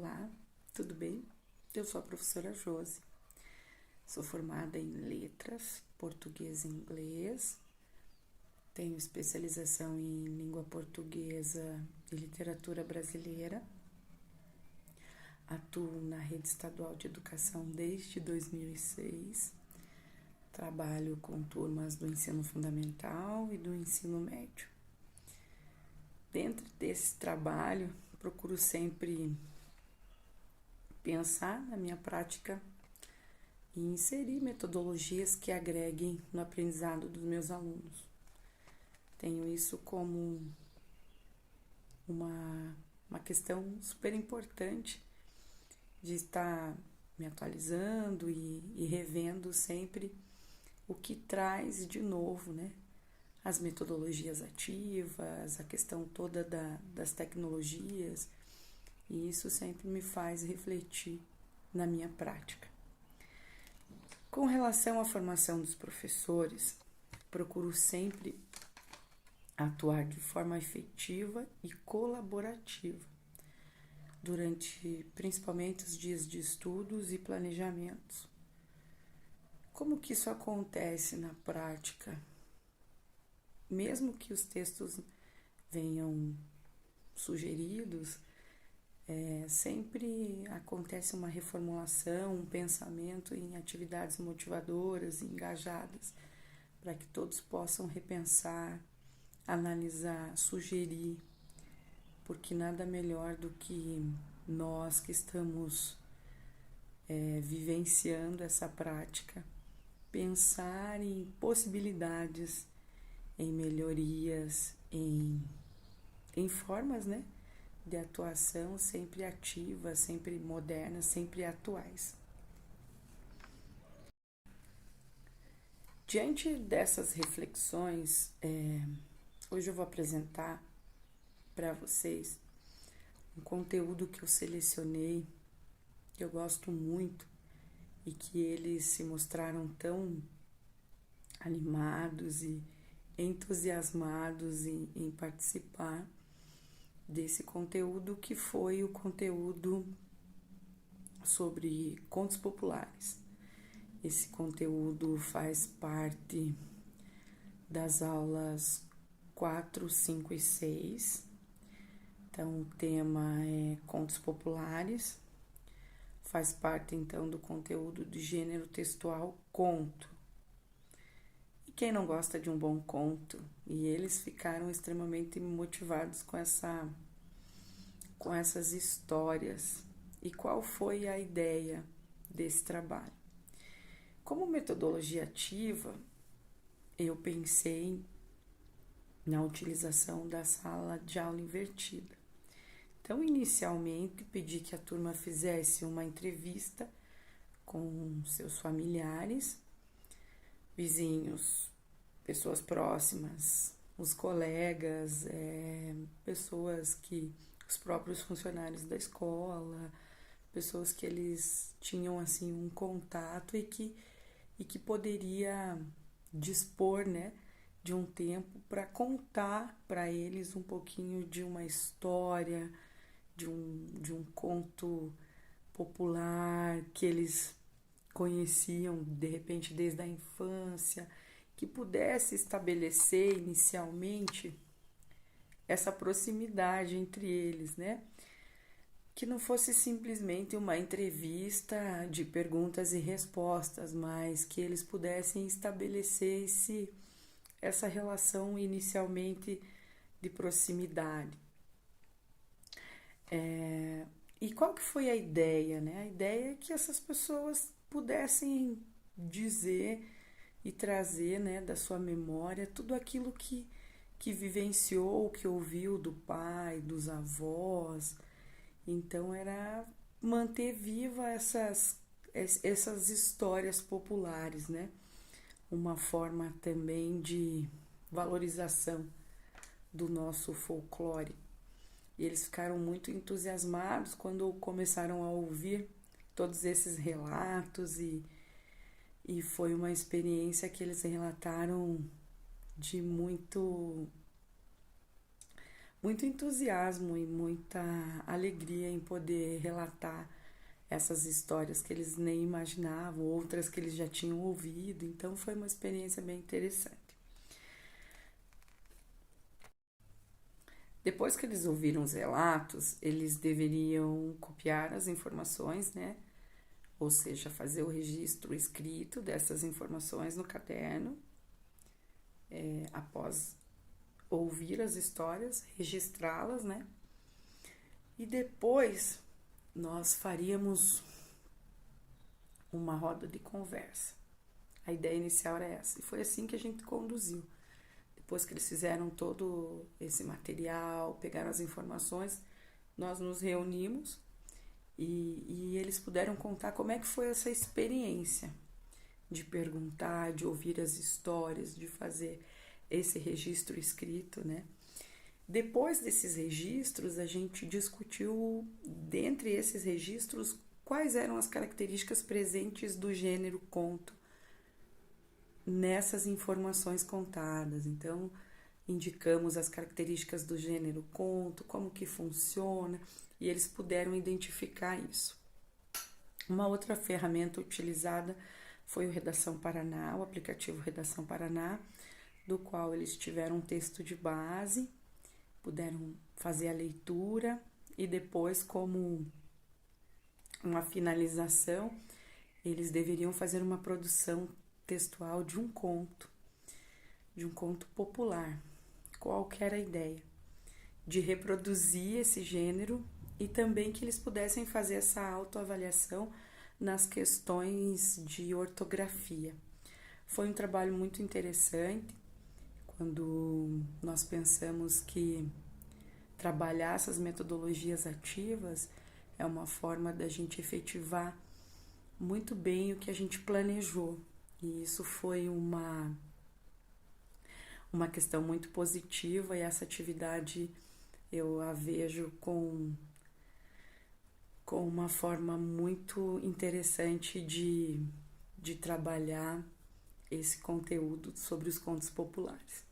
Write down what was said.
Olá, tudo bem? Eu sou a professora Josi, sou formada em letras, português e inglês, tenho especialização em língua portuguesa e literatura brasileira, atuo na rede estadual de educação desde 2006, trabalho com turmas do ensino fundamental e do ensino médio. Dentro desse trabalho, procuro sempre pensar na minha prática e inserir metodologias que agreguem no aprendizado dos meus alunos. Tenho isso como uma questão super importante de estar me atualizando e revendo sempre o que traz de novo, né? As metodologias ativas, a questão toda das tecnologias, e isso sempre me faz refletir na minha prática. Com relação à formação dos professores, procuro sempre atuar de forma efetiva e colaborativa durante principalmente os dias de estudos e planejamentos. Como que isso acontece na prática? Mesmo que os textos venham sugeridos, sempre acontece uma reformulação, um pensamento em atividades motivadoras e engajadas, para que todos possam repensar, analisar, sugerir, porque nada melhor do que nós que estamos vivenciando essa prática, pensar em possibilidades, em melhorias, em formas, né, de atuação sempre ativas, sempre modernas, sempre atuais. Diante dessas reflexões, hoje eu vou apresentar para vocês um conteúdo que eu selecionei, que eu gosto muito e que eles se mostraram tão animados e entusiasmados em participar desse conteúdo, que foi o conteúdo sobre contos populares. Esse conteúdo faz parte das aulas 4, 5 e 6. Então, o tema é contos populares. Faz parte, então, do conteúdo de gênero textual conto. E quem não gosta de um bom conto? E eles ficaram extremamente motivados com essas histórias. E qual foi a ideia desse trabalho? Como metodologia ativa, eu pensei na utilização da sala de aula invertida. Então, inicialmente, pedi que a turma fizesse uma entrevista com seus familiares, vizinhos, pessoas próximas, os colegas, os próprios funcionários da escola, pessoas que eles tinham assim um contato e que poderia dispor, né, de um tempo para contar para eles um pouquinho de uma história, de um conto popular que eles conheciam de repente desde a infância, que pudesse estabelecer inicialmente essa proximidade entre eles, né? Que não fosse simplesmente uma entrevista de perguntas e respostas, mas que eles pudessem estabelecer essa relação inicialmente de proximidade. E qual que foi a ideia, né? A ideia é que essas pessoas pudessem dizer e trazer, né, da sua memória tudo aquilo que vivenciou, que ouviu do pai, dos avós. Então era manter viva essas histórias populares, né? Uma forma também de valorização do nosso folclore. E eles ficaram muito entusiasmados quando começaram a ouvir todos esses relatos e foi uma experiência que eles relataram de muito muito entusiasmo e muita alegria em poder relatar essas histórias que eles nem imaginavam, outras que eles já tinham ouvido. Então foi uma experiência bem interessante. Depois que eles ouviram os relatos, eles deveriam copiar as informações, né? Ou seja, fazer o registro escrito dessas informações no caderno, após ouvir as histórias, registrá-las, né? E depois nós faríamos uma roda de conversa. A ideia inicial era essa, e foi assim que a gente conduziu. Depois que eles fizeram todo esse material, pegaram as informações, nós nos reunimos e eles puderam contar como é que foi essa experiência de perguntar, de ouvir as histórias, de fazer esse registro escrito, né? Depois desses registros, a gente discutiu, dentre esses registros, quais eram as características presentes do gênero conto nessas informações contadas. Então, indicamos as características do gênero conto, como que funciona, e eles puderam identificar isso. Uma outra ferramenta utilizada foi o Redação Paraná, o aplicativo Redação Paraná, do qual eles tiveram um texto de base, puderam fazer a leitura e depois, como uma finalização, eles deveriam fazer uma produção textual de um conto popular. Qual que era a ideia? De reproduzir esse gênero e também que eles pudessem fazer essa autoavaliação nas questões de ortografia. Foi um trabalho muito interessante quando nós pensamos que trabalhar essas metodologias ativas é uma forma da gente efetivar muito bem o que a gente planejou. E isso foi uma questão muito positiva, e essa atividade eu a vejo com uma forma muito interessante de trabalhar esse conteúdo sobre os contos populares.